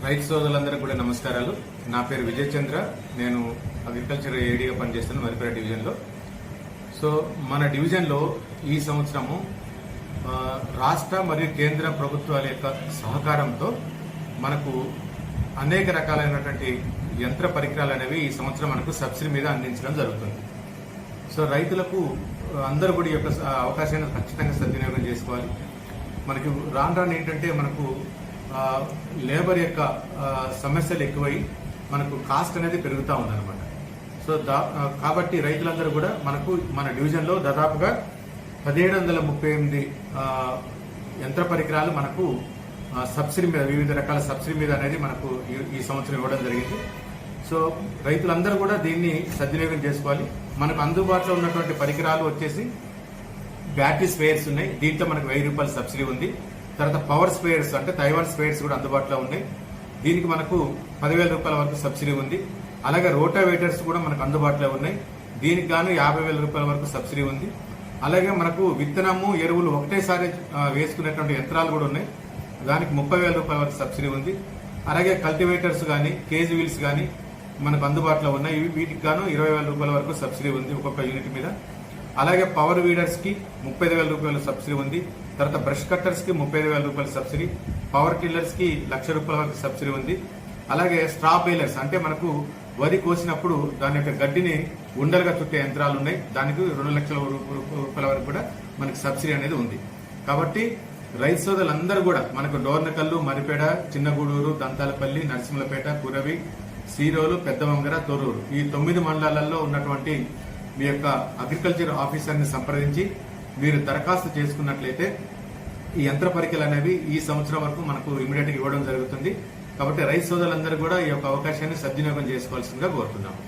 రైతు సోదరులందరికీ కూడా నమస్కారాలు. నా పేరు విజయ్ చంద్ర. నేను అగ్రికల్చర్ ఏడీగా పనిచేస్తాను మరిపేట డివిజన్లో. సో మన డివిజన్లో ఈ సంవత్సరము రాష్ట్ర మరియు కేంద్ర ప్రభుత్వాల యొక్క సహకారంతో మనకు అనేక రకాలైనటువంటి యంత్ర పరికరాలు అనేవి ఈ సంవత్సరం మనకు సబ్సిడీ మీద అందించడం జరుగుతుంది. సో రైతులకు అందరూ కూడా ఈ యొక్క అవకాశాన్ని ఖచ్చితంగా సద్వినియోగం చేసుకోవాలి. మనకి రాను ఏంటంటే మనకు లేబర్ యొక్క సమస్యలు ఎక్కువై మనకు కాస్ట్ అనేది పెరుగుతూ ఉందన్నమాట. సో కాబట్టి రైతులందరూ కూడా మనకు మన డివిజన్లో దాదాపుగా 1738 యంత్ర పరికరాలు మనకు సబ్సిడీ మీద, వివిధ రకాల సబ్సిడీ మీద అనేది మనకు ఈ సంవత్సరం ఇవ్వడం జరిగింది. సో రైతులందరూ కూడా దీన్ని సద్వినియోగం చేసుకోవాలి. మనకు అందుబాటులో ఉన్నటువంటి పరికరాలు వచ్చేసి బ్యాటరీ స్పేర్స్ ఉన్నాయి. దీంట్లో మనకు 1000 రూపాయల సబ్సిడీ ఉంది. తర్వాత పవర్ స్పేర్స్ అంటే తైవాన్ స్పేర్స్ కూడా అందుబాటులో ఉన్నాయి. దీనికి మనకు 10,000 రూపాయల వరకు సబ్సిడీ ఉంది. అలాగే రోటావేటర్స్ కూడా మనకు అందుబాటులో ఉన్నాయి. దీనికి గాను 50,000 రూపాయల వరకు సబ్సిడీ ఉంది. అలాగే మనకు విత్తనము, ఎరువులు ఒకటేసారి వేసుకునేటువంటి యంత్రాలు కూడా ఉన్నాయి. దానికి 30,000 రూపాయల వరకు సబ్సిడీ ఉంది. అలాగే కల్టివేటర్స్ కానీ, కేజీ వీల్స్ కానీ మనకు అందుబాటులో ఉన్నాయి. వీటికి గాను 20,000 రూపాయల వరకు సబ్సిడీ ఉంది ఒక్కొక్క యూనిట్ మీద. అలాగే పవర్ వీడర్స్ కి 35,000 రూపాయల సబ్సిడీ ఉంది. తర్వాత బ్రష్ కట్టర్స్ కి 35,000 రూపాయల సబ్సిడీ, పవర్ టిల్లర్స్ కి 1,00,000 రూపాయల వరకు సబ్సిడీ ఉంది. అలాగే స్ట్రా బేలర్స్ అంటే మనకు వరి కోసినప్పుడు దాని యొక్క గడ్డిని ఉండలుగా చుట్టే యంత్రాలు ఉన్నాయి. దానికి 2,00,000 రూపాయల వరకు కూడా మనకి సబ్సిడీ అనేది ఉంది. కాబట్టి రైతు సోదరులందరూ కూడా మనకు డోర్నకల్లు, మరిపేడ, చిన్నగూడూరు, దంతాలపల్లి, నరసింహలపేట, కురవి, సీరోలు, పెద్దవంగర, తొర్రూరు ఈ 9 మండలాలలో ఉన్నటువంటి మీ యొక్క అగ్రికల్చర్ ఆఫీసర్ని సంప్రదించి మీరు దరఖాస్తు చేసుకున్నట్లయితే ఈ యంత్ర పరికరాలు అనేవి ఈ సంవత్సరం వరకు మనకు ఇమీడియట్ గా ఇవ్వడం జరుగుతుంది. కాబట్టి రైతు సోదరులందరూ కూడా ఈ యొక్క అవకాశాన్ని సద్వినియోగం చేసుకోవాల్సిందిగా కోరుతున్నాము.